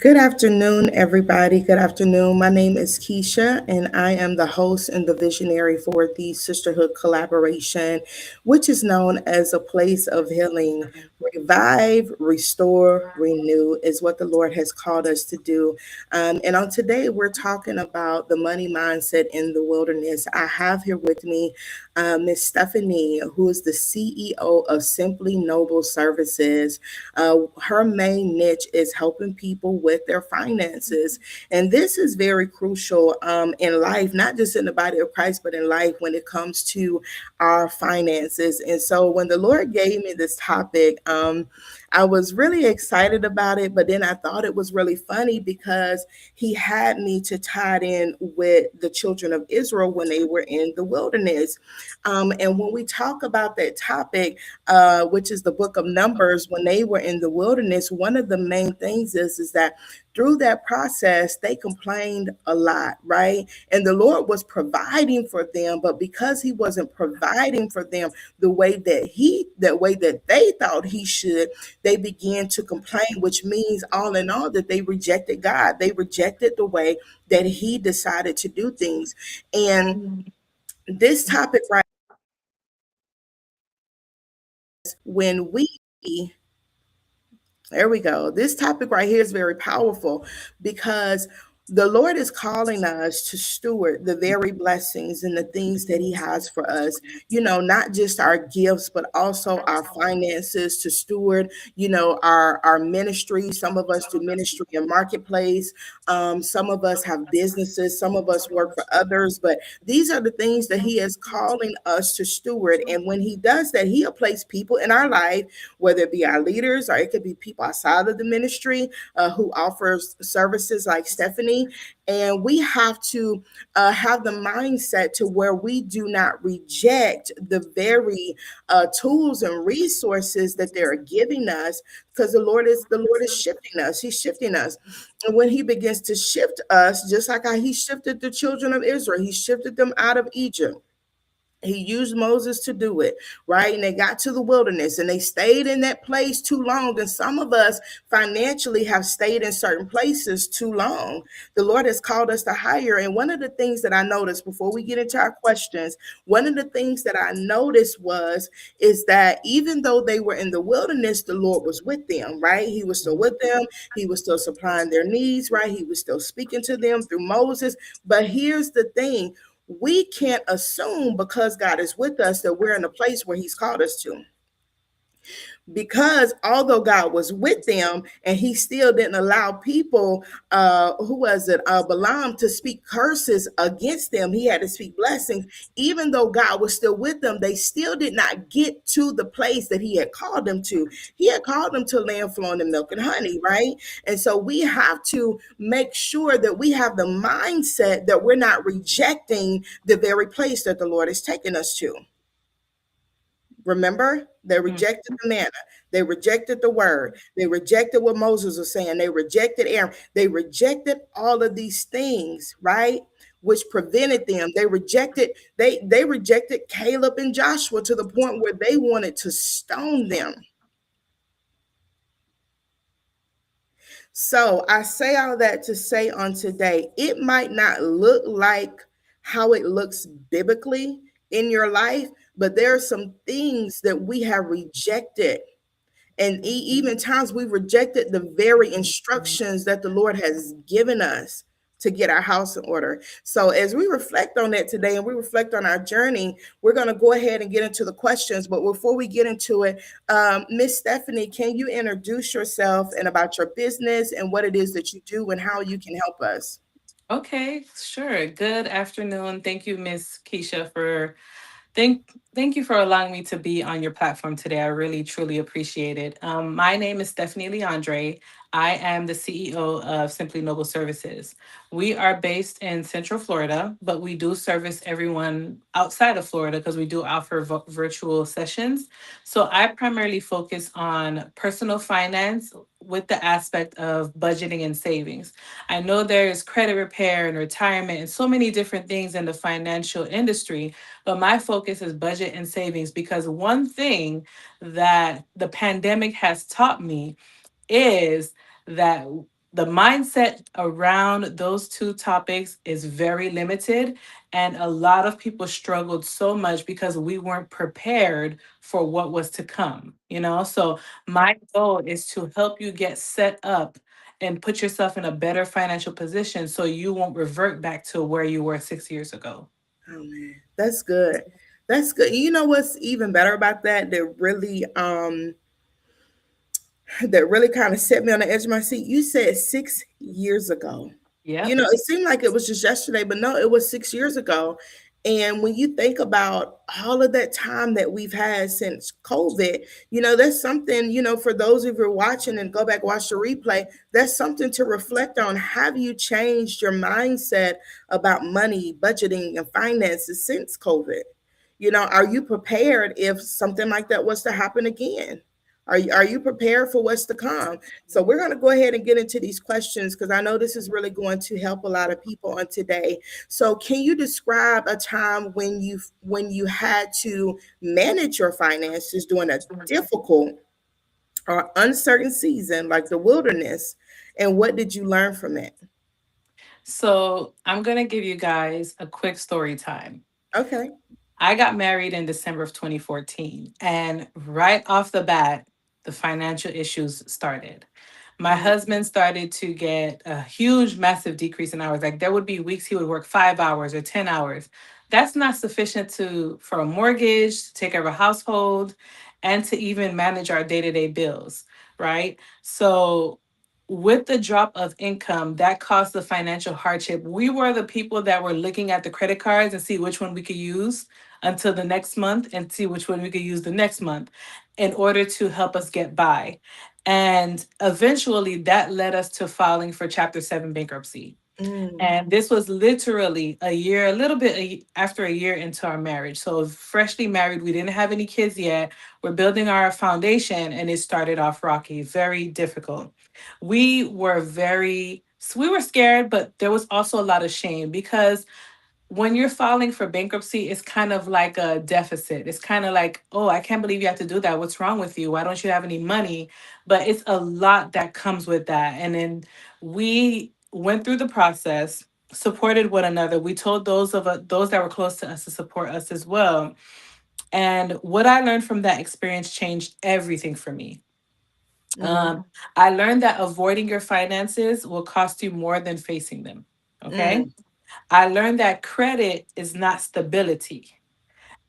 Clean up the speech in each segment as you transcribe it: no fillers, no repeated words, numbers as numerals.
Good afternoon, everybody. Good afternoon. My name is Keisha, and I am the host and the visionary for the Sisterhood Collaboration, which is known as a place of healing. Revive, restore, renew is what the Lord has called us to do. And on today, we're talking about the money mindset in the wilderness. I have here with me Miss Stephanie, who is the CEO of Simply Noble Services. Her main niche is helping people with their finances. And this is very crucial in life, not just in the body of Christ, but in life when it comes to our finances. And so when the Lord gave me this topic, I was really excited about it, but then I thought it was really funny because he had me to tie it in with the children of Israel when they were in the wilderness. And when we talk about that topic, which is the book of Numbers, when they were in the wilderness, one of the main things is that through that process, they complained a lot, right? And the Lord was providing for them, but because He wasn't providing for them the way that they thought He should, they began to complain, which means all in all that they rejected God. They rejected the way that He decided to do things. And this topic right when we there we go. This topic right here is very powerful because the Lord is calling us to steward the very blessings and the things that He has for us. Not just our gifts, but also our finances to steward, our ministry. Some of us do ministry in marketplace. Some of us have businesses. Some of us work for others. But these are the things that He is calling us to steward. And when He does that, He'll place people in our life, whether it be our leaders or it could be people outside of the ministry who offers services like Stephanie. And we have to have the mindset to where we do not reject the very tools and resources that they're giving us, because the Lord is shifting us. He's shifting us. And when He begins to shift us, just like how He shifted the children of Israel, He shifted them out of Egypt. He used Moses to do it, right? And they got to the wilderness and they stayed in that place too long. And some of us financially have stayed in certain places too long. The Lord has called us to higher. And one of the things that I noticed before we get into our questions, one of the things that I noticed is that even though they were in the wilderness, the Lord was with them, right? He was still with them. He was still supplying their needs, right? He was still speaking to them through Moses. But here's the thing: we can't assume because God is with us that we're in a place where He's called us to, because although God was with them and He still didn't allow people, who was it, Balaam, to speak curses against them. He had to speak blessings. Even though God was still with them, they still did not get to the place that He had called them to. He had called them to land flowing in milk and honey, right? And so we have to make sure that we have the mindset that we're not rejecting the very place that the Lord is taking us to. Remember, they Mm. rejected the manna. They rejected the word. They rejected what Moses was saying. They rejected Aaron. They rejected all of these things, right? Which prevented them. They rejected Caleb and Joshua to the point where they wanted to stone them. So I say all that to say on today, it might not look like how it looks biblically in your life, but there are some things that we have rejected. And even times we rejected the very instructions that the Lord has given us to get our house in order. So as we reflect on that today and we reflect on our journey, we're going to go ahead and get into the questions. But before we get into it, Miss Stephanie, can you introduce yourself and about your business and what it is that you do and how you can help us? Okay, sure. Good afternoon. Thank you, Miss Keisha, for thank you for allowing me to be on your platform today. I really truly appreciate it. My name is Stephanie Leandre. I am the CEO of Simply Noble Services. We are based in Central Florida, but we do service everyone outside of Florida because we do offer virtual sessions. So I primarily focus on personal finance with the aspect of budgeting and savings. I know there's credit repair and retirement and so many different things in the financial industry, but my focus is budget and savings because one thing that the pandemic has taught me is that the mindset around those two topics is very limited, and a lot of people struggled so much because we weren't prepared for what was to come, you know. So my goal is to help you get set up and put yourself in a better financial position so you won't revert back to where you were 6 years ago. Oh man, that's good. That's good. You know what's even better about that? That really kind of set me on the edge of my seat. You said 6 years ago. You Yep. know, it seemed like it was just yesterday, but no, it was 6 years ago. And when you think about all of that time that we've had since COVID, you know, that's something, you know, for those of you who are watching and go back, watch the replay, that's something to reflect on. Have you changed your mindset about money, budgeting, and finances since COVID? You know, are you prepared if something like that was to happen again? Are you prepared for what's to come? So we're going to go ahead and get into these questions because I know this is really going to help a lot of people on today. So can you describe a time when you had to manage your finances during a difficult or uncertain season like the wilderness, and what did you learn from it? So I'm going to give you guys a quick story time. Okay. I got married in December of 2014, and right off the bat, the financial issues started. My Mm, husband started to get a huge, massive decrease in hours. Like there would be weeks he would work 5 hours or 10 hours. That's not sufficient to for a mortgage, to take care of a household, and to even manage our day-to-day bills, right? So with the drop of income, that caused the financial hardship. We were the people that were looking at the credit cards and see which one we could use until the next month and see which one we could use the next month in order to help us get by. And eventually that led us to filing for Chapter 7 bankruptcy. mm, And this was literally a year, a little bit after a year into our marriage. So, freshly married, we didn't have any kids yet. We're building our foundation, and it started off rocky, very difficult. We were scared, but there was also a lot of shame because when you're filing for bankruptcy, it's kind of like a deficit. It's kind of like, oh, I can't believe you have to do that. What's wrong with you? Why don't you have any money? But it's a lot that comes with that. And then we went through the process, supported one another. We told those that were close to us to support us as well. And what I learned from that experience changed everything for me. mm, Um, I learned that avoiding your finances will cost you more than facing them. Okay. mm, I learned that credit is not stability.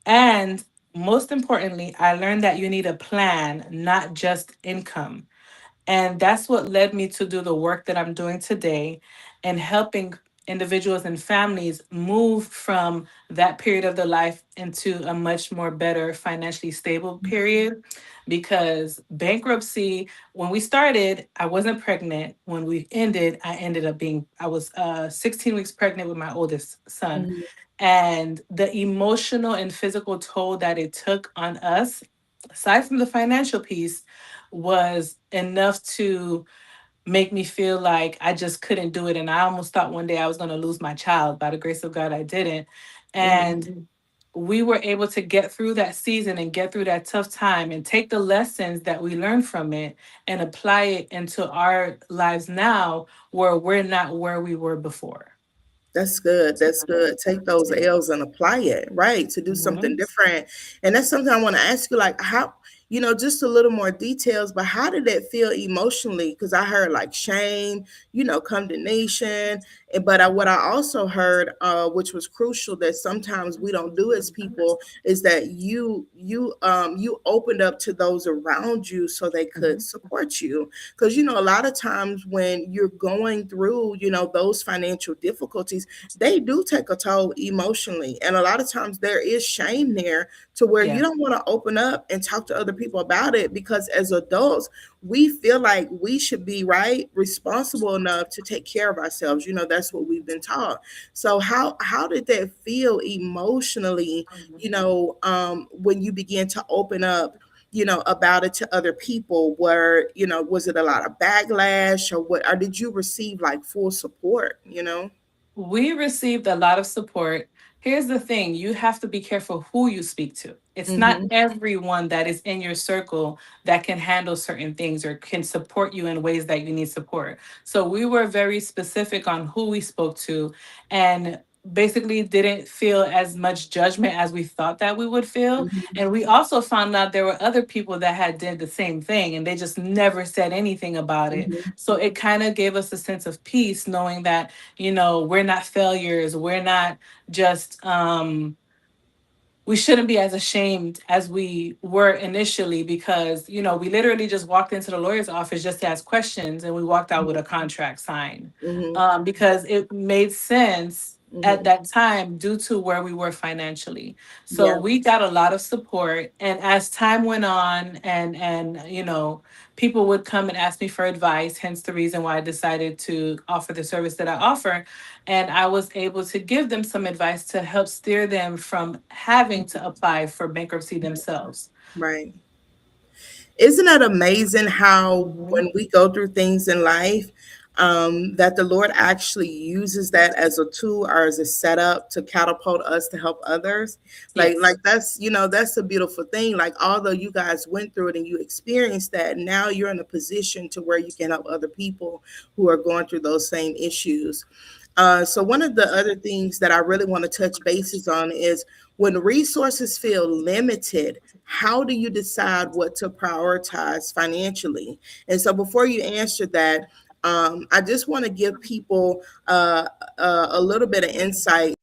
And most importantly, I learned that you need a plan, not just income. And that's what led me to do the work that I'm doing today and helping individuals and families move from that period of their life into a much more better financially stable period. Because bankruptcy, when we started, I wasn't pregnant. When we ended, I was 16 weeks pregnant with my oldest son. mm. And the emotional and physical toll that it took on us, aside from the financial piece, was enough to make me feel like I just couldn't do it. And I almost thought one day I was going to lose my child. By the grace of God, I didn't. Amen. And we were able to get through that season and get through that tough time and take the lessons that we learned from it and apply it into our lives now where we're not where we were before. That's good. That's good. Take those L's and apply it, right? To do something Mhm. different. And that's something I want to ask you, like how, you know, just a little more details, but how did that feel emotionally? Because I heard like shame, you know, condemnation. But what I also heard, which was crucial that sometimes we don't do as people, is that you opened up to those around you so they could Mhm. support you, because you know a lot of times when you're going through, you know, those financial difficulties, they do take a toll emotionally, and a lot of times there is shame there to where you Yeah. don't want to open up and talk to other people about it, because as adults we feel like we should be right responsible enough to take care of ourselves. You know, that's what we've been taught. So how did that feel emotionally, you know, when you begin to open up, you know, about it to other people? Where, you know, was it a lot of backlash or what, or did you receive like full support, you know? We received a lot of support. Here's the thing, you have to be careful who you speak to. It's not Hmm. everyone that is in your circle that can handle certain things or can support you in ways that you need support. So we were very specific on who we spoke to, and basically didn't feel as much judgment as we thought that we would feel. Hmm. And we also found out there were other people that had did the same thing and they just never said anything about it. Hmm. So it kind of gave us a sense of peace knowing that, we're not failures, we're not just we shouldn't be as ashamed as we were initially, because we literally just walked into the lawyer's office just to ask questions and we walked out with a contract signed, Hmm. because it made sense at Hmm. that time due to where we were financially. So Yeah. we got a lot of support, and as time went on, and people would come and ask me for advice, hence the reason why I decided to offer the service that I offer. And I was able to give them some advice to help steer them from having to apply for bankruptcy themselves. Right. Isn't it amazing how Mhm. when we go through things in life, that the Lord actually uses that as a tool or as a setup to catapult us to help others? Like Yes. that's that's a beautiful thing. Like although you guys went through it and you experienced that, now you're in a position to where you can help other people who are going through those same issues. So one of the other things that I really want to touch bases on is when resources feel limited, how do you decide what to prioritize financially? And so before you answer that, I just want to give people a little bit of insight.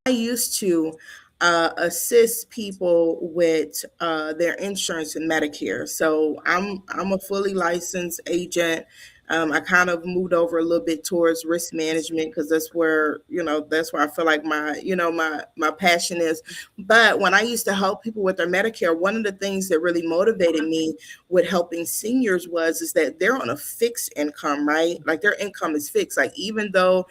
I used to assist people with their insurance and Medicare. So I'm a fully licensed agent. I kind of moved over a little bit towards risk management because that's where I feel like my passion is. But when I used to help people with their Medicare, one of the things that really motivated me with helping seniors was is that they're on a fixed income, right? Like their income is fixed. Like even though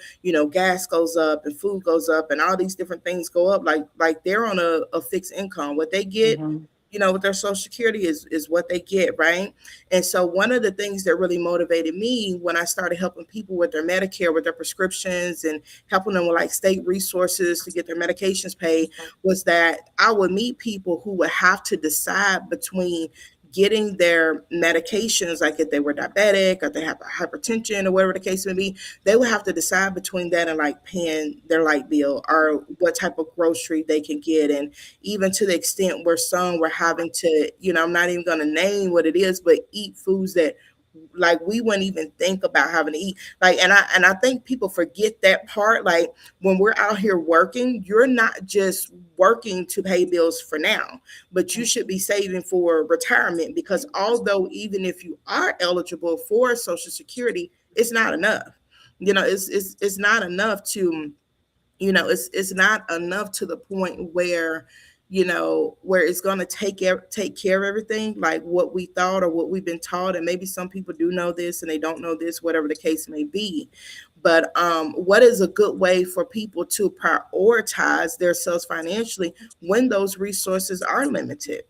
gas goes up and food goes up and all these different things go up, like they're on a fixed income. What they get, Mhm. with their social security is what they get, right? And so one of the things that really motivated me when I started helping people with their Medicare, with their prescriptions and helping them with like state resources to get their medications paid, was that I would meet people who would have to decide between getting their medications, like if they were diabetic or they have hypertension or whatever the case may be, they would have to decide between that and like paying their light bill or what type of grocery they can get. And even to the extent where some were having to, I'm not even going to name what it is, but eat foods that like we wouldn't even think about having to eat. Like, and I think people forget that part. Like when we're out here working, you're not just working to pay bills for now, but you should be saving for retirement, because although even if you are eligible for social security, it's not enough. It's not enough to, it's not enough to the point where, where it's going to take care of everything like what we thought or what we've been taught. And maybe some people do know this and they don't know this, whatever the case may be. But what is a good way for people to prioritize themselves financially when those resources are limited?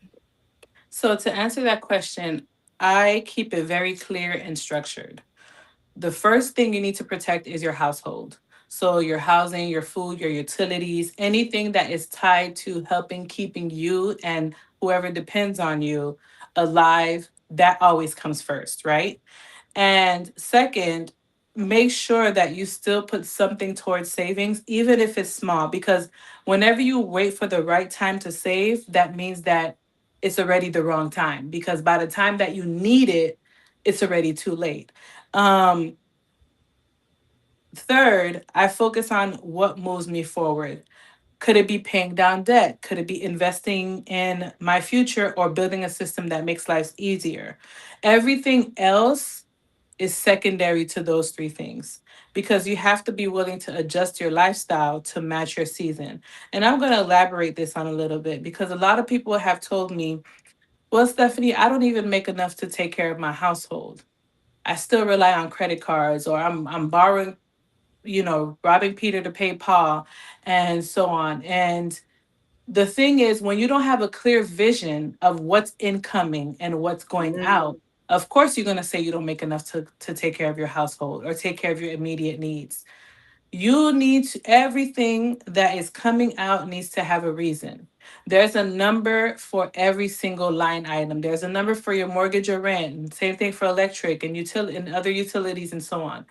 So to answer that question, I keep it very clear and structured. The first thing you need to protect is your household. So your housing, your food, your utilities, anything that is tied to helping keeping you and whoever depends on you alive, that always comes first, right? And second, make sure that you still put something towards savings, even if it's small, because whenever you wait for the right time to save, that means that it's already the wrong time, because by the time that you need it, it's already too late. Um, Third, I focus on what moves me forward. Could it be paying down debt? Could it be investing in my future or building a system that makes life easier? Everything else is secondary to those three things, because you have to be willing to adjust your lifestyle to match your season. And I'm going to elaborate this on a little bit, because a lot of people have told me, well, Stephanie, I don't even make enough to take care of my household. I still rely on credit cards, or I'm borrowing, robbing Peter to pay Paul, and so on. And the thing is, when you don't have a clear vision of what's incoming and what's going Mm, out, Of course, you're going to say you don't make enough to take care of your household or take care of your immediate needs. You need to, everything that is coming out needs to have a reason. There's a number for every single line item. There's a number for your mortgage or rent. Same thing for electric and and other utilities and so on.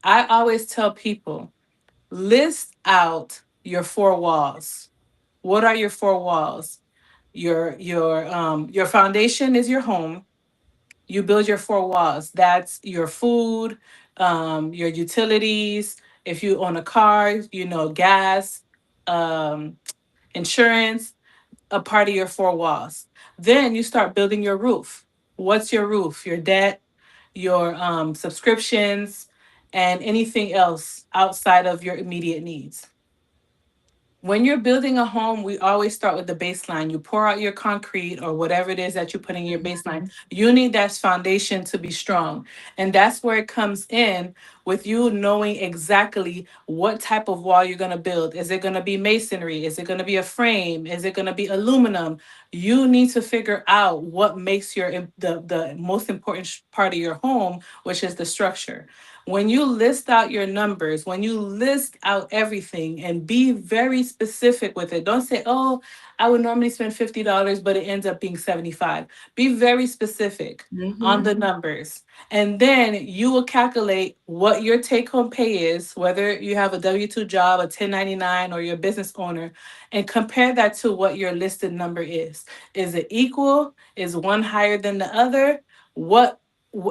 I always tell people, list out your four walls. What are your four walls? Your foundation is your home. You build your four walls. That's your food, your utilities. If you own a car, gas, um, insurance, a part of your four walls. Then you start building your roof. What's your roof? Your debt, your subscriptions, and anything else outside of your immediate needs. When you're building a home, we always start with the baseline. You pour out your concrete or whatever it is that you put in your baseline. You need that foundation to be strong. And that's where it comes in with you knowing exactly what type of wall you're going to build. Is it going to be masonry? Is it going to be a frame? Is it going to be aluminum? You need to figure out what makes the most important part of your home, which is the structure. When you list out your numbers, when you list out everything and be very specific with it, don't say, oh, I would normally spend $50, but it ends up being 75. Be very specific on the numbers. And then you will calculate what your take home pay is, whether you have a W-2 job, a 1099, or you're a business owner, and compare that to what your listed number is. Is it equal? Is one higher than the other? What,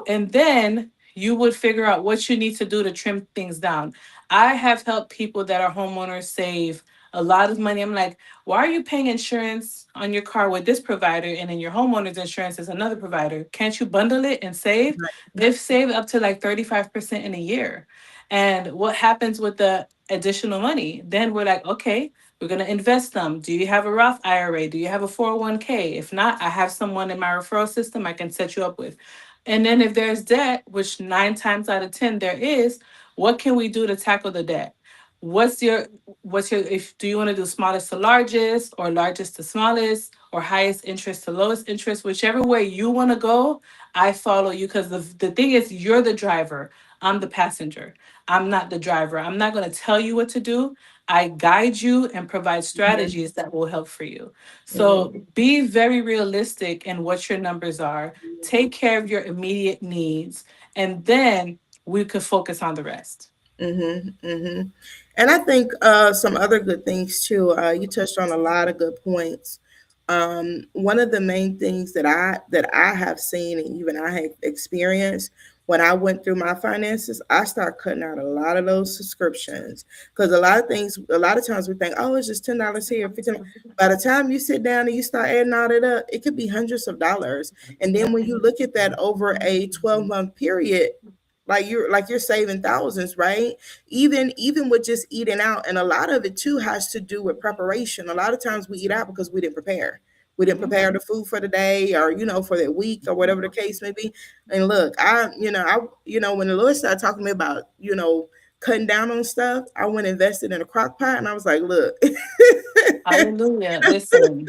and then you would figure out what you need to do to trim things down. I have helped people that are homeowners save a lot of money. I'm like, why are you paying insurance on your car with this provider and then your homeowner's insurance is another provider? Can't you bundle it and save? They've saved up to like 35% in a year. And what happens with the additional money? Then we're like, okay, we're going to invest them. Do you have a Roth IRA? Do you have a 401k? If not, I have someone in my referral system I can set you up with. And then if there's debt, which 9 times out of 10 there is, what can we do to tackle the debt? What's your if do you want to do smallest to largest or largest to smallest or highest interest to lowest interest, whichever way you want to go, I follow you because the thing is you're the driver. I'm the passenger. I'm not the driver. I'm not going to tell you what to do. I guide you and provide strategies that will help for you. So be very realistic in what your numbers are. Take care of your immediate needs, and then we could focus on the rest. And I think some other good things too. You touched on a lot of good points. One of the main things that I have seen and even I have experienced when I went through my finances, I start cutting out a lot of those subscriptions because a lot of times we think, oh, it's just $10 here, 15. By the time you sit down and you start adding all that up, it could be hundreds of dollars. And then when you look at that over a 12-month period, like you're saving thousands, right? Even with just eating out, and a lot of it too has to do with preparation. A lot of times we eat out because we didn't prepare the food for the day or for that week or whatever the case may be. And look, when the Lord started talking to me about cutting down on stuff, I went and invested in a crock pot, and I was like, look. Hallelujah. Listen,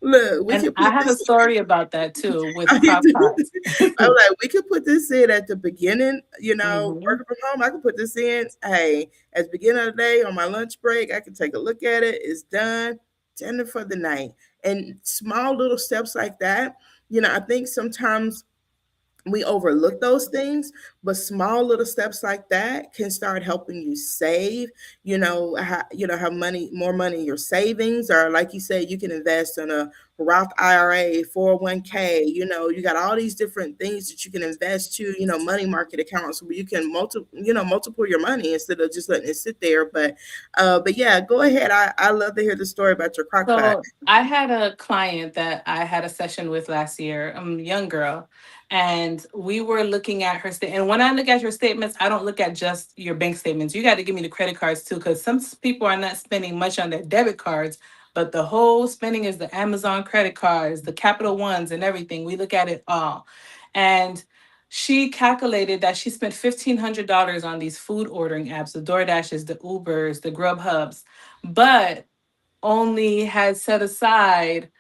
Look, we and can I put have a this. story about that too with I crock pots. am like, we could put this in at the beginning, Mhm. working from home. I could put this in, hey, at the beginning of the day on my lunch break. I can take a look at it. It's done. Dinner for the night. And small little steps like that. I think sometimes we overlook those things, but small little steps like that can start helping you save. Have money, more money in your savings, or like you said, you can invest in a Roth IRA, 401k. You got all these different things that you can invest to. Money market accounts where you can multiple your money instead of just letting it sit there. But yeah, go ahead. I love to hear the story about your crock pot. So I had a client that I had a session with last year, a young girl, and we were looking at her state. And when I look at your statements, I don't look at just your bank statements. You got to give me the credit cards too, because some people are not spending much on their debit cards, but the whole spending is the Amazon credit cards, the Capital Ones, and everything. We look at it all, and she calculated that she spent $1,500 on these food ordering apps, the DoorDashes, the Ubers, the Grubhubs, but only had set aside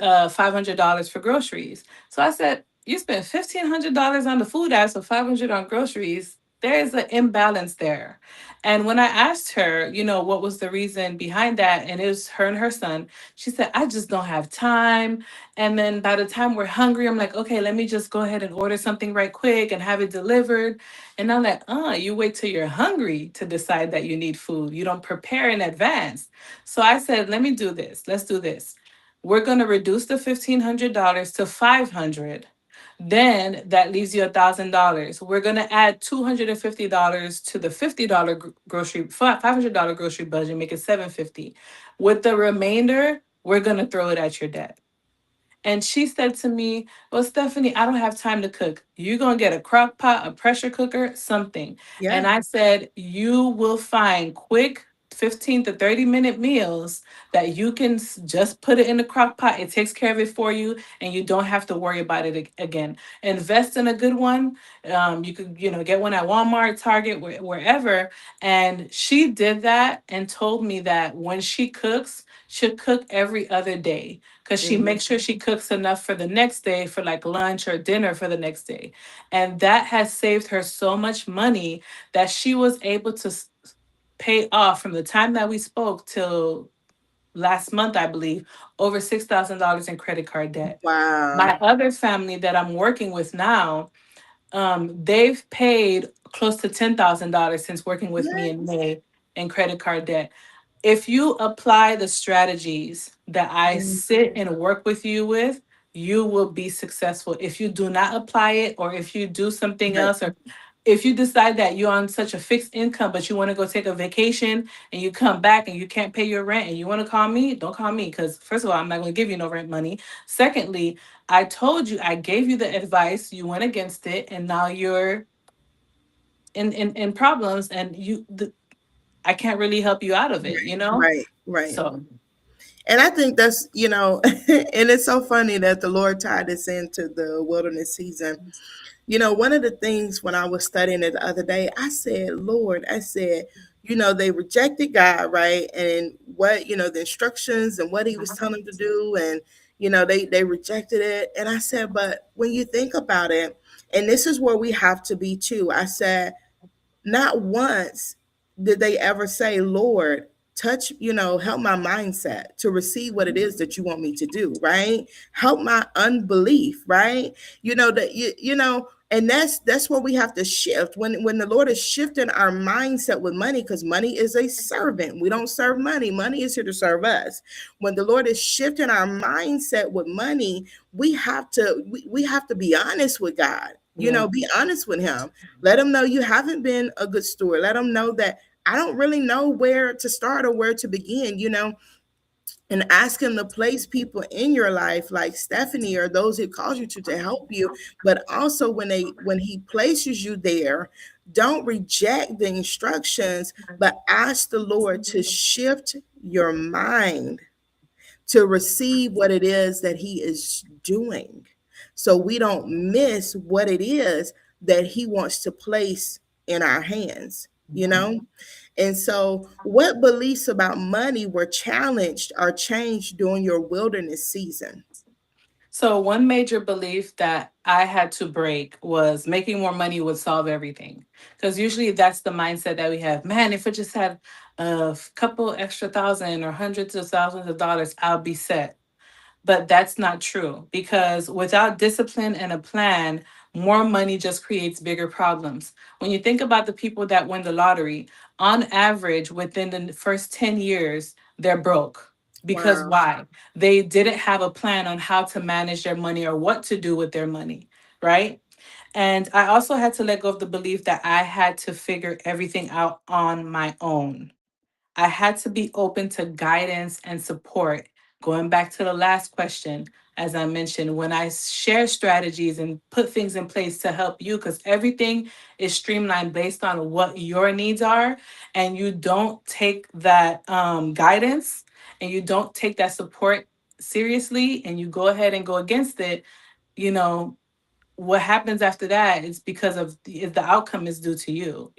$500 for groceries. So I said, you spent $1,500 on the food apps or 500 on groceries. There is an imbalance there. And when I asked her, what was the reason behind that, and it was her and her son, she said, I just don't have time. And then by the time we're hungry, I'm like, okay, let me just go ahead and order something right quick and have it delivered. And I'm like, you wait till you're hungry to decide that you need food. You don't prepare in advance. So I said, let me do this. Let's do this. We're going to reduce the $1,500 to 500. Then that leaves you $1,000. We're gonna add $250 to the $50 grocery, $500 grocery budget, make it $750. With the remainder, we're gonna throw it at your debt. And she said to me, well, Stephanie, I don't have time to cook. You're going to get a crock pot, a pressure cooker, something. And Yeah. I said, you will find quick 15 to 30-minute meals that you can just put it in the crock pot. It takes care of it for you, and you don't have to worry about it again. Invest in a good one. You could, get one at Walmart, Target, wherever. And she did that and told me that when she cooks, she'll cook every other day because she Mhm. makes sure she cooks enough for the next day for like lunch or dinner for the next day. And that has saved her so much money that she was able to pay off from the time that we spoke till last month, I believe, over $6,000 in credit card debt. Wow. My other family that I'm working with now, they've paid close to $10,000 since working with me in Yes. May in credit card debt. If you apply the strategies that I Mhm. sit and work with you with, you will be successful. If you do not apply it, or if you do something Right. else, or if you decide that you're on such a fixed income, but you want to go take a vacation and you come back and you can't pay your rent and you want to call me, don't call me because, first of all, I'm not going to give you no rent money. Secondly, I told you, I gave you the advice, you went against it, and now you're in problems, and I can't really help you out of it, Right. Right. Right. So, And I think that's, and it's so funny that the Lord tied us into the wilderness season. One of the things when I was studying it the other day, I said, Lord, I said, they rejected God, right? And what, the instructions and what he was telling them to do. And, they rejected it. And I said, but when you think about it, and this is where we have to be too, I said, not once did they ever say, Lord, touch, help my mindset to receive what it is that you want me to do, right? Help my unbelief, right? That and that's where we have to shift when the Lord is shifting our mindset with money, because money is a servant. We don't serve money. Money is here to serve us. When the Lord is shifting our mindset with money, we have to be honest with God. yeah. Be honest with him. Let them know you haven't been a good steward. Let them know that I don't really know where to start or where to begin, and ask him to place people in your life like Stephanie or those he calls you to help you. But also when he places you there, don't reject the instructions, but ask the Lord to shift your mind to receive what it is that he is doing, so we don't miss what it is that he wants to place in our hands. And so what beliefs about money were challenged or changed during your wilderness season? So one major belief that I had to break was making more money would solve everything. Because usually that's the mindset that we have. Man, if I just had a couple extra thousand or hundreds of thousands of dollars, I'll be set. But that's not true, because without discipline and a plan, more money just creates bigger problems. When you think about the people that win the lottery, on average, within the first 10 years, they're broke. Because Wow. why? They didn't have a plan on how to manage their money or what to do with their money, right? And I also had to let go of the belief that I had to figure everything out on my own. I had to be open to guidance and support. Going back to the last question, as I mentioned, when I share strategies and put things in place to help you, because everything is streamlined based on what your needs are, and you don't take that guidance and you don't take that support seriously, and you go ahead and go against it, you know, what happens after that is because of the outcome is due to you.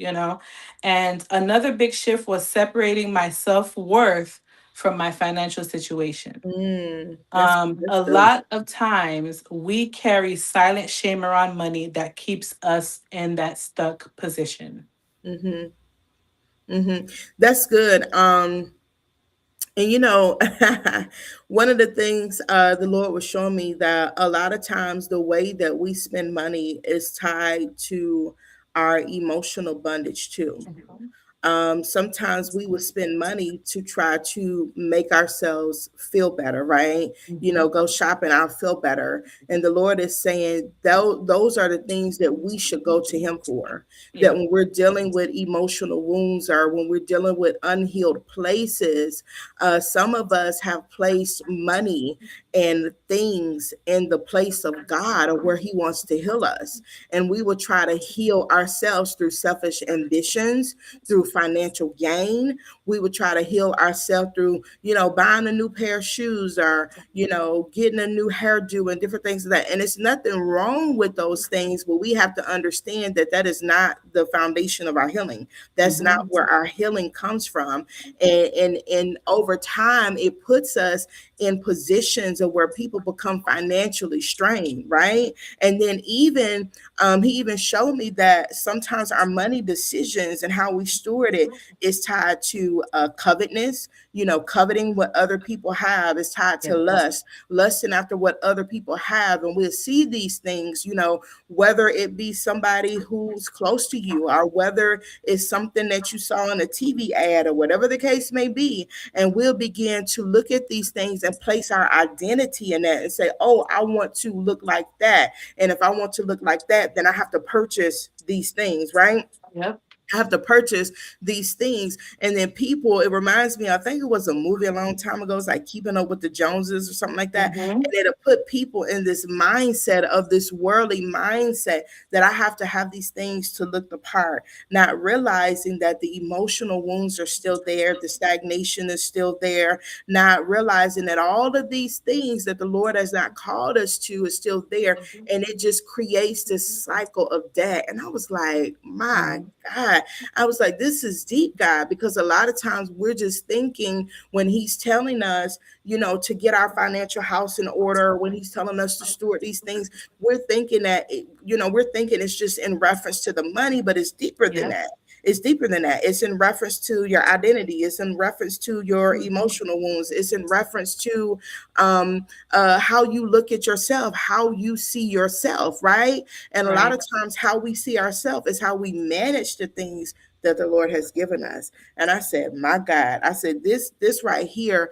And another big shift was separating my self-worth from my financial situation. A That's good. lot of times we carry silent shame around money that keeps us in that stuck position. Hmm. Hmm. That's good. And one of the things the Lord was showing me that a lot of times the way that we spend money is tied to our emotional bondage too. Mhm. Sometimes we would spend money to try to make ourselves feel better, right? Mhm. Go shopping, I'll feel better. And the Lord is saying those are the things that we should go to Him for. That Yeah. when we're dealing with emotional wounds or when we're dealing with unhealed places, some of us have placed money and things in the place of God or where He wants to heal us. And we will try to heal ourselves through selfish ambitions, through financial gain. We would try to heal ourselves through, buying a new pair of shoes or, getting a new hairdo and different things like that. And it's nothing wrong with those things, but we have to understand that that is not the foundation of our healing. That's not Mhm. where our healing comes from. And over time, it puts us in positions of where people become financially strained, right? And then he even showed me that sometimes our money decisions and how we steward it is tied to covetousness. Coveting what other people have is tied to Yes. lust, lusting after what other people have. And we'll see these things, whether it be somebody who's close to you or whether it's something that you saw in a TV ad or whatever the case may be. And we'll begin to look at these things and place our identity in that and say, oh, I want to look like that. And if I want to look like that, then I have to purchase these things, right? Yep. I have to purchase these things. And then people, it reminds me, I think it was a movie a long time ago. It's like Keeping Up with the Joneses or something like that. Mhm. And it'll put people in this mindset of this worldly mindset that I have to have these things to look the part, not realizing that the emotional wounds are still there, the stagnation is still there, not realizing that all of these things that the Lord has not called us to is still there. And it just creates this cycle of debt. And I was like, my Mhm. God, I was like, this is deep, God, because a lot of times we're just thinking when He's telling us, to get our financial house in order, when He's telling us to steward these things, we're thinking that, we're thinking it's just in reference to the money, but it's deeper than Yep. that. It's deeper than that. It's in reference to your identity. It's in reference to your emotional wounds. It's in reference to how you look at yourself, how you see yourself, right? And a lot Right. of times, how we see ourselves is how we manage the things that the Lord has given us. And I said, my God, I said, this right here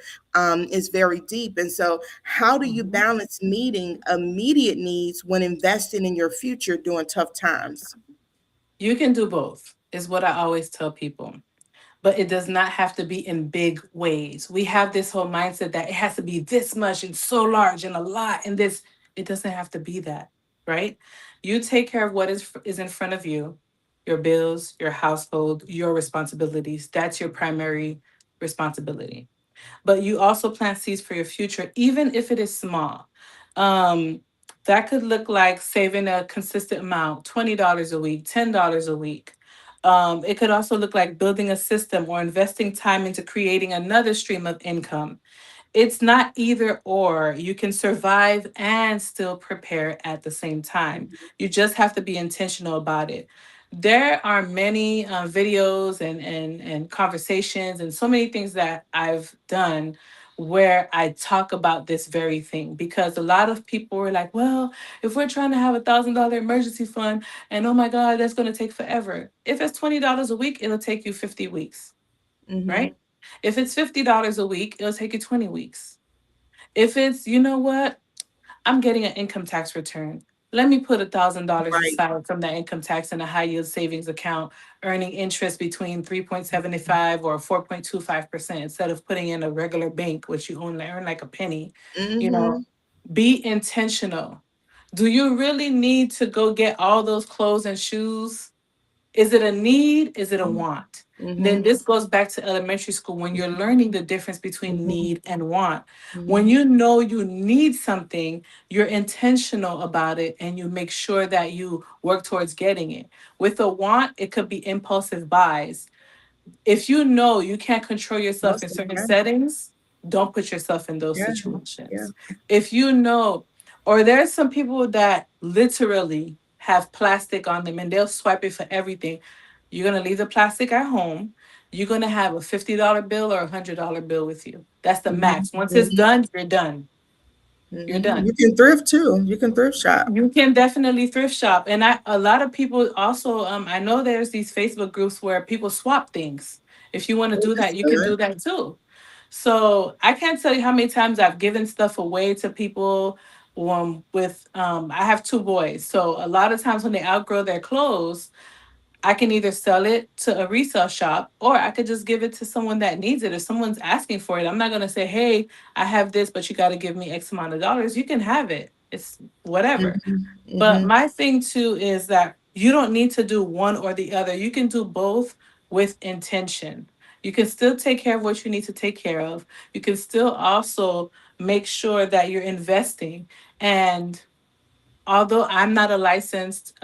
is very deep. And so, how do you Mhm. balance meeting immediate needs when investing in your future during tough times? You can do both, is what I always tell people. But it does not have to be in big ways. We have this whole mindset that it has to be this much and so large and a lot and this. It doesn't have to be that, right? You take care of what is in front of you, your bills, your household, your responsibilities. That's your primary responsibility. But you also plant seeds for your future, even if it is small. Um, that could look like saving a consistent amount, $20 a week, $10 a week. It could also look like building a system or investing time into creating another stream of income. It's not either or. You can survive and still prepare at the same time. You just have to be intentional about it. There are many videos and conversations and so many things that I've done where I talk about this very thing because a lot of people were like, well, if we're trying to have $1,000 emergency fund and oh my God, that's going to take forever. If it's $20 a week, it'll take you 50 weeks, Mm-hmm. right? If it's $50 a week, it'll take you 20 weeks. If it's, you know what, I'm getting an income tax return. Let me put $1,000 Right. aside from that income tax in a high yield savings account, earning interest between 3.75 or 4.25% instead of putting in a regular bank, which you only earn like a penny. You know, Mm-hmm. be intentional. Do you really need to go get all those clothes and shoes? Is it a need? Is it a want? And then Mm-hmm. this goes back to elementary school when you're learning the difference between Mm-hmm. need and want. When Mm-hmm. you know you need something, you're intentional about it and you make sure that you work towards getting it. With a want, it could be impulsive buys. If you know you can't control yourself in Most certain definitely. settings, don't put yourself in those Yeah. Yeah. situations. If you know, or there's some people that literally have plastic on them and they'll swipe it for everything. You're gonna leave the plastic at home. You're gonna have a $50 bill or $100 bill with you. That's the Mhm. max. Once it's Mhm. done, you're done. You're Mhm. You done. can thrift too. You can thrift shop. You can definitely thrift shop. And a lot of people also, I know there's these Facebook groups where people swap things. If you want to Oh, do that's that, you can good. do that too. So I can't tell you how many times I've given stuff away to people. I have two boys, so a lot of times when they outgrow their clothes, I can either sell it to a resale shop or I could just give it to someone that needs it. If someone's asking for it, I'm not going to say, hey, I have this, but you got to give me X amount of dollars. You can have it. It's whatever. Mhm. But Mhm. my thing too is that you don't need to do one or the other. You can do both with intention. You can still take care of what you need to take care of. You can still also make sure that you're investing. And although I'm not a licensed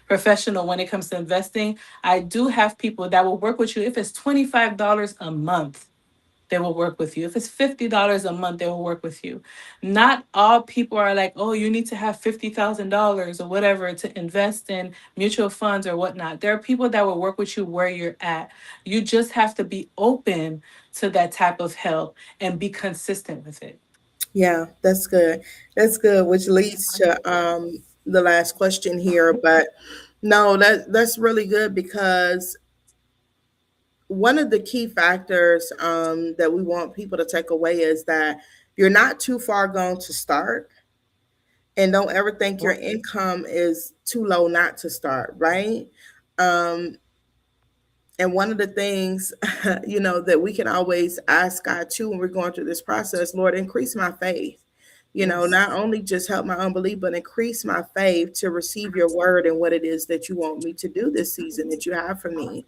professional when it comes to investing, I do have people that will work with you. If it's $25 a month, they will work with you. If it's $50 a month, they will work with you. Not all people are like, oh, you need to have $50,000 or whatever to invest in mutual funds or whatnot. There are people that will work with you where you're at. You just have to be open to that type of help and be consistent with it. Yeah, that's good. That's good, which leads to the last question here. But no, that's really good because one of the key factors that we want people to take away is that you're not too far gone to start, and don't ever think your income is too low not to start, right? Um, and one of the things, that we can always ask God too when we're going through this process, Lord, increase my faith. Yes. Not only just help my unbelief, but increase my faith to receive your word and what it is that you want me to do this season that you have for me.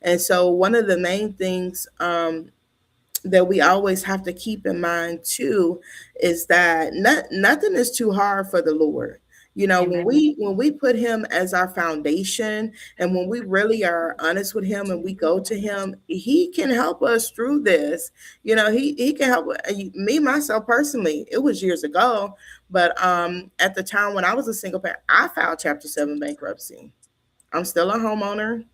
And so, one of the main things that we always have to keep in mind too is that nothing is too hard for the Lord. When Amen. we put him as our foundation, and when we really are honest with him and we go to him, he can help us through this. He can help me myself personally. It was years ago, but at the time when I was a single parent, I filed chapter 7 bankruptcy. I'm still a homeowner.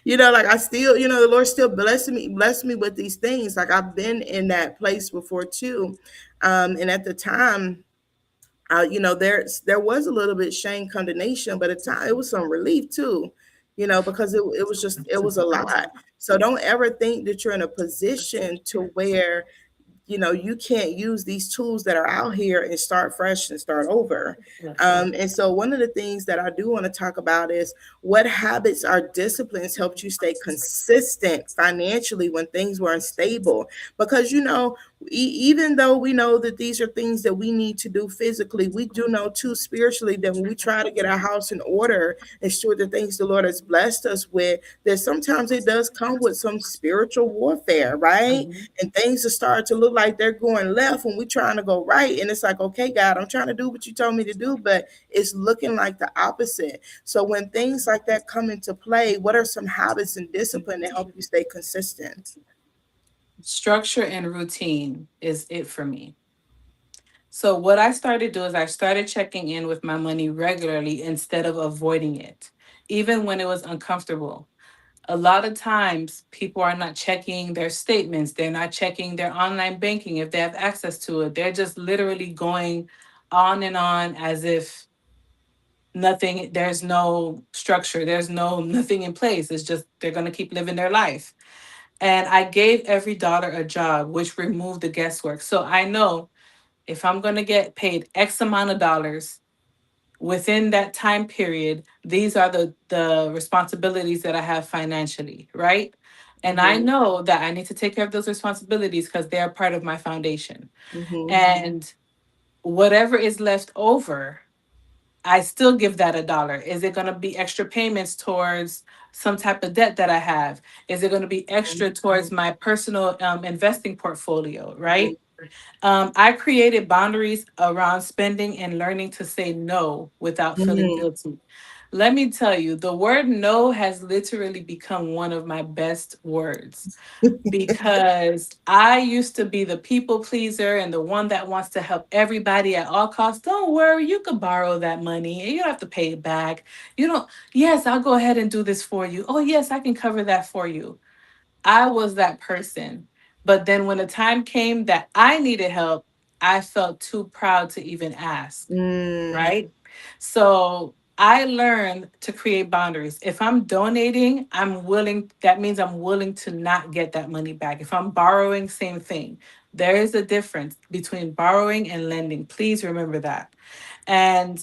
Like I still, the Lord still blessed me with these things. Like I've been in that place before too. And at the time, there was a little bit shame, condemnation, but at the time it was some relief too, because it was a lot. So don't ever think that you're in a position to where you can't use these tools that are out here and start fresh and start over. Yes. And so one of the things that I do want to talk about is what habits or disciplines helped you stay consistent financially when things were unstable. Because even though we know that these are things that we need to do physically, we do know too spiritually that when we try to get our house in order and steward the things the Lord has blessed us with, that sometimes it does come with some spiritual warfare, right? Mhm. And things are starting to look like they're going left when we're trying to go right. And it's like, okay, God, I'm trying to do what you told me to do, but it's looking like the opposite. So when things like that come into play, what are some habits and discipline to help you stay consistent? Structure and routine is it for me. So what I started to do is I started checking in with my money regularly instead of avoiding it, even when it was uncomfortable. A lot of times people are not checking their statements, they're not checking their online banking if they have access to it. They're just literally going on and on as if nothing, there's no structure, there's no nothing in place. It's just they're going to keep living their life. And I gave every dollar a job, which removed the guesswork. So I know if I'm going to get paid X amount of dollars within that time period, these are the responsibilities that I have financially, right? And I Mm-hmm. know that I need to take care of those responsibilities because they're part of my foundation. Mm-hmm. And whatever is left over, I still give that a dollar. Is it going to be extra payments towards some type of debt that I have? Is it going to be extra towards my personal investing portfolio, right? I created boundaries around spending and learning to say no without feeling Mm-hmm. guilty. Let me tell you, the word no has literally become one of my best words, because I used to be the people pleaser and the one that wants to help everybody at all costs. Don't worry, you could borrow that money and you don't have to pay it back. You don't, yes, I'll go ahead and do this for you. Oh, yes, I can cover that for you. I was that person. But then when the time came that I needed help, I felt too proud to even ask, Mm, right? So I learned to create boundaries. If I'm donating, I'm willing, that means I'm willing to not get that money back. If I'm borrowing, same thing. There is a difference between borrowing and lending. Please remember that. And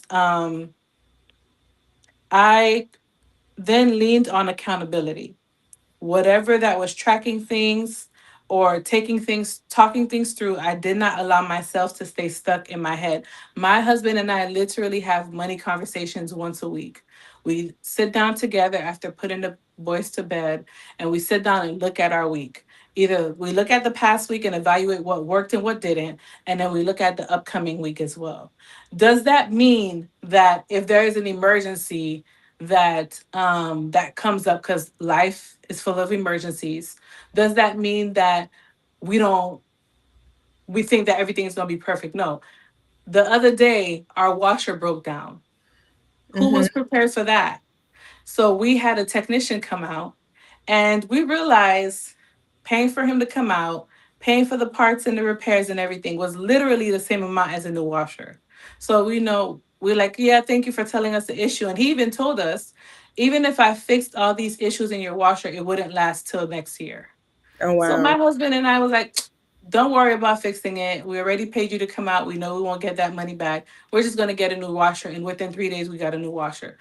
I then leaned on accountability. Whatever that was tracking things or taking things, talking things through, I did not allow myself to stay stuck in my head. My husband and I literally have money conversations once a week. We sit down together after putting the boys to bed, and we sit down and look at our week. Either we look at the past week and evaluate what worked and what didn't, and then we look at the upcoming week as well. Does that mean that if there is an emergency that comes up, because life is full of emergencies, does that mean that we don't we think that everything is going to be perfect? No. The other day our washer broke down. Who mhm. was prepared for that? So we had a technician come out, and we realized paying for him to come out, paying for the parts and the repairs and everything was literally the same amount as a new washer. So we know, we're like, yeah, thank you for telling us the issue. And he even told us, even if I fixed all these issues in your washer, it wouldn't last till next year. Oh, So wow. my husband and I was like, don't worry about fixing it. We already paid you to come out. We know we won't get that money back. We're just going to get a new washer. And within 3 days, we got a new washer.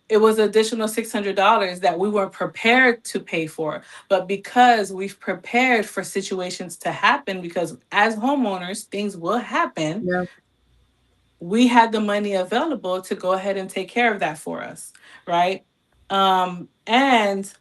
It was additional $600 that we weren't prepared to pay for. But because we've prepared for situations to happen, because as homeowners, things will happen, Yeah. we had the money available to go ahead and take care of that for us, right? And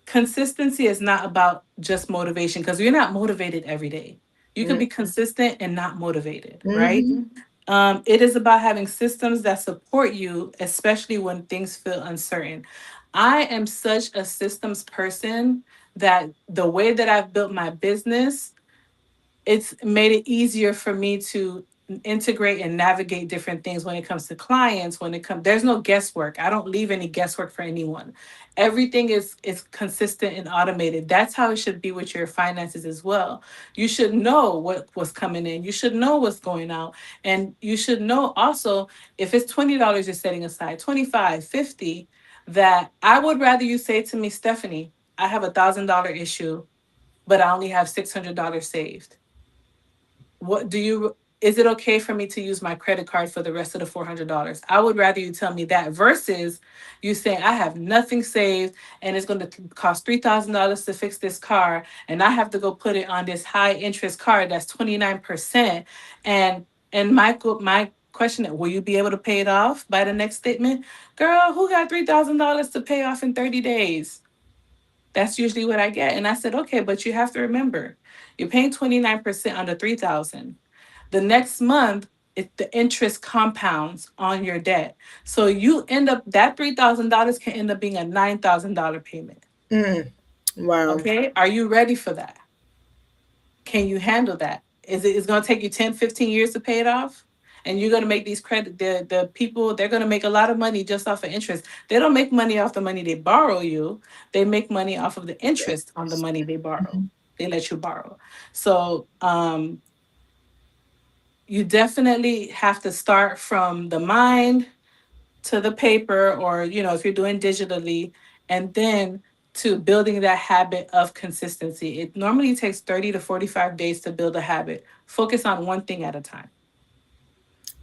consistency is not about just motivation, because you're not motivated every day. You can Mm, be consistent and not motivated, right? mhm. It is about having systems that support you, especially when things feel uncertain. I am such a systems person that the way that I've built my business, it's made it easier for me to integrate and navigate different things when it comes to clients. When it comes, there's no guesswork. I don't leave any guesswork for anyone. Everything is consistent and automated. That's how it should be with your finances as well. You should know what was coming in, you should know what's going out, and you should know also, if it's $20 you're setting aside, 25, 50, that I would rather you say to me, Stephanie, I have $1,000 issue, but I only have $600 saved. What do you, is it okay for me to use my credit card for the rest of the $400? I would rather you tell me that versus you saying I have nothing saved and it's going to cost $3,000 to fix this car, and I have to go put it on this high interest card that's 29%. And my question is, will you be able to pay it off by the next statement? Girl, who got $3,000 to pay off in 30 days? That's usually what I get. And I said, okay, but you have to remember, you're paying 29% on the 3,000. The next month, the interest compounds on your debt. So you end up, that $3,000 can end up being a $9,000 payment. Mm. Wow. Okay. Are you ready for that? Can you handle that? It's going to take you 10, 15 years to pay it off? And you're going to make these credit, the people, they're going to make a lot of money just off of interest. They don't make money off the money they borrow you. They make money off of the interest on the money they borrow. Mhm. They let you borrow. So you definitely have to start from the mind to the paper, or if you're doing digitally, and then to building that habit of consistency. It normally takes 30 to 45 days to build a habit. Focus on one thing at a time.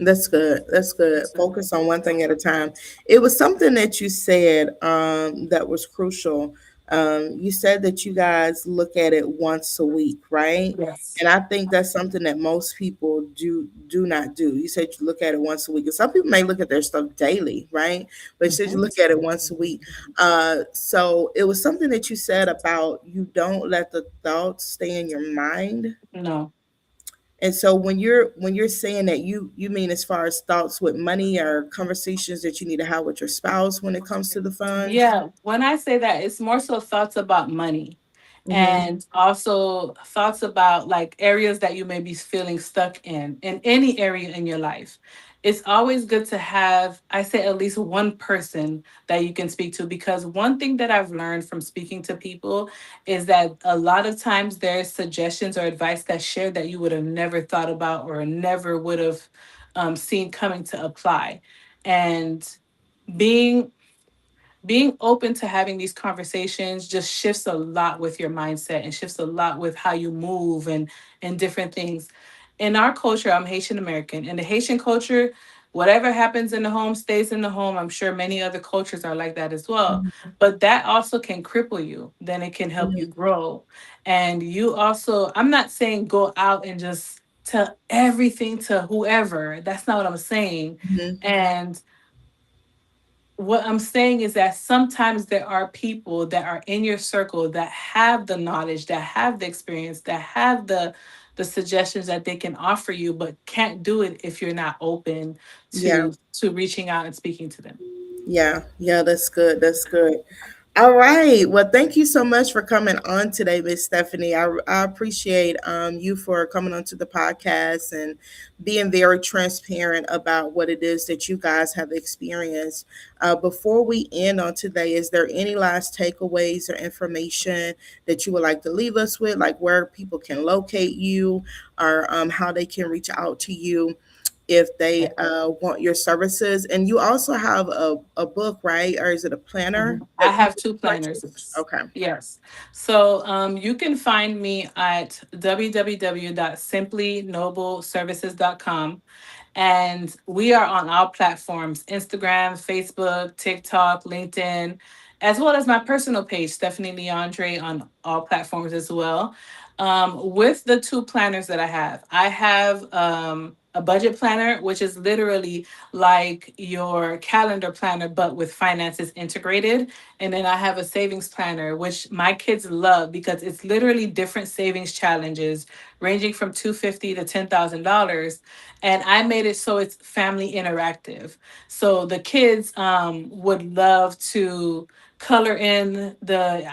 That's good. That's good. Focus on one thing at a time. It was something that you said that was crucial. You said that you guys look at it once a week, right? Yes. And I think that's something that most people do not do. You said you look at it once a week, and some people may look at their stuff daily, right? But you said you Mhm. look at it once a week. So it was something that you said about you don't let the thoughts stay in your mind. No. And so when you're saying that, you mean as far as thoughts with money or conversations that you need to have with your spouse when it comes to the funds? Yeah, when I say that, it's more so thoughts about money Hmm. and also thoughts about like areas that you may be feeling stuck in any area in your life. It's always good to have, I say, at least one person that you can speak to, because one thing that I've learned from speaking to people is that a lot of times there's suggestions or advice that's shared that you would have never thought about or never would have seen coming to apply. And being being open to having these conversations just shifts a lot with your mindset and shifts a lot with how you move and different things. In our culture, I'm Haitian American. In the Haitian culture, whatever happens in the home stays in the home. I'm sure many other cultures are like that as well. But that also can cripple you. Then it can help you Hmm. grow. And you also, I'm not saying go out and just tell everything to whoever. That's not what I'm saying. Hmm. And what I'm saying is that sometimes there are people that are in your circle that have the knowledge, that have the experience, that have the suggestions that they can offer you, but can't do it if you're not open Yeah. to reaching out and speaking to them. Yeah, yeah, that's good. That's good. All right. Well, thank you so much for coming on today, Miss Stephanie. I appreciate you for coming onto the podcast and being very transparent about what it is that you guys have experienced. Before we end on today, is there any last takeaways or information that you would like to leave us with, like where people can locate you or how they can reach out to you if they want your services? And you also have a book, right? Or is it a planner Mhm. I that have people two can planners. purchase? Okay. Yes. So you can find me at www.simplynobleservices.com. And we are on all platforms: Instagram, Facebook, TikTok, LinkedIn, as well as my personal page, Stephanie Leandre, on all platforms as well. With the two planners that I have a budget planner, which is literally like your calendar planner, but with finances integrated. And then I have a savings planner, which my kids love because it's literally different savings challenges ranging from 250 to $10,000, and I made it so it's family interactive. So the kids would love to color in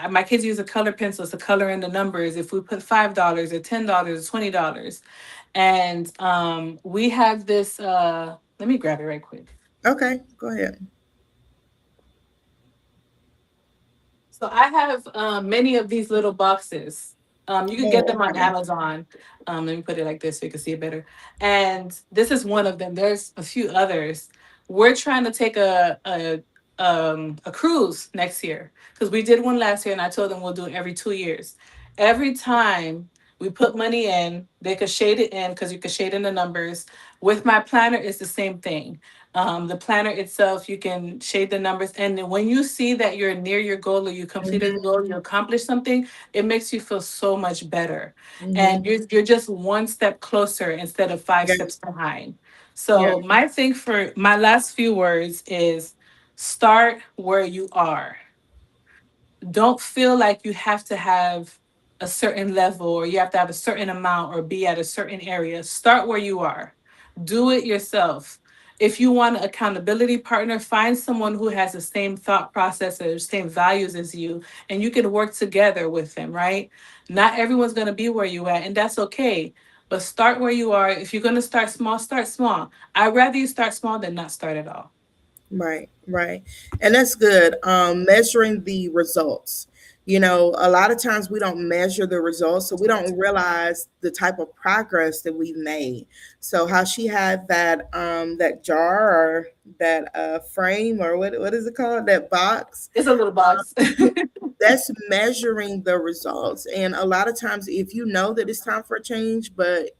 my kids use a color pencil to color in the numbers. If we put $5 or $10 or $20, and we have this. Let me grab it right quick. Okay, go ahead. So I have many of these little boxes. You can get Oh, them on okay. Amazon. Let me put it like this so you can see it better. And this is one of them. There's a few others. We're trying to take a cruise next year because we did one last year, and I told them we'll do it every 2 years. Every time we put money in, they could shade it in because you could shade in the numbers. With my planner, it's the same thing. The planner itself, you can shade the numbers. And then when you see that you're near your goal or you completed the Hmm. goal, you accomplished something, it makes you feel so much better. Hmm. And you're just one step closer instead of five Yeah, steps behind. yeah, So my thing for my last few words is start where you are. Don't feel like you have to have a certain level or you have to have a certain amount or be at a certain area. Start where you are. Do it yourself. If you want an accountability partner, find someone who has the same thought process or the same values as you, and you can work together with them, right? Not everyone's going to be where you at, and that's okay. But start where you are. If you're going to start small, start small. I'd rather you start small than not start at all. right, right. And that's good. Measuring the results. A lot of times we don't measure the results, so we don't realize the type of progress that we've made. So how she had that jar or that frame, or what is it called? That box. It's a little box. That's measuring the results. And a lot of times, if you know that it's time for a change, but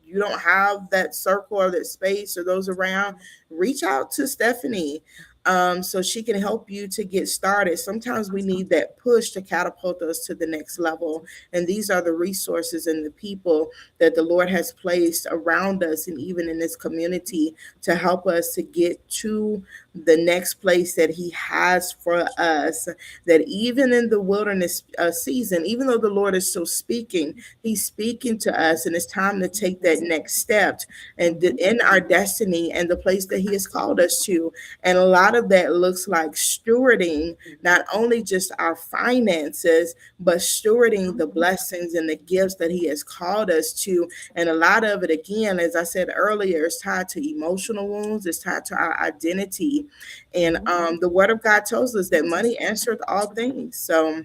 you don't have that circle or that space or those around, reach out to Stephanie. so she can help you to get started. Sometimes we need that push to catapult us to the next level. And these are the resources and the people that the Lord has placed around us and even in this community to help us to get to the next place that He has for us. That even in the wilderness season, even though the Lord is still speaking, He's speaking to us, and it's time to take that next step and in our destiny and the place that He has called us to. And a lot of that looks like stewarding not only just our finances, but stewarding the blessings and the gifts that He has called us to. And a lot of it, again, as I said earlier, is tied to emotional wounds, it's tied to our identity. And the Word of God tells us that money answereth all things. So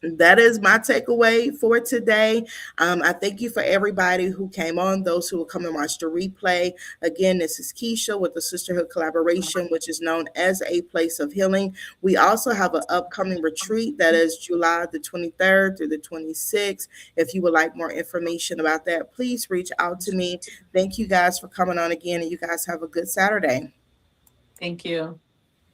that is my takeaway for today. I thank you for everybody who came on, those who will come and watch the replay. Again, this is Keisha with the Sisterhood Collaboration, which is known as A Place of Healing. We also have an upcoming retreat that is July the 23rd through the 26th. If you would like more information about that, please reach out to me. Thank you guys for coming on again, and you guys have a good Saturday. Thank you.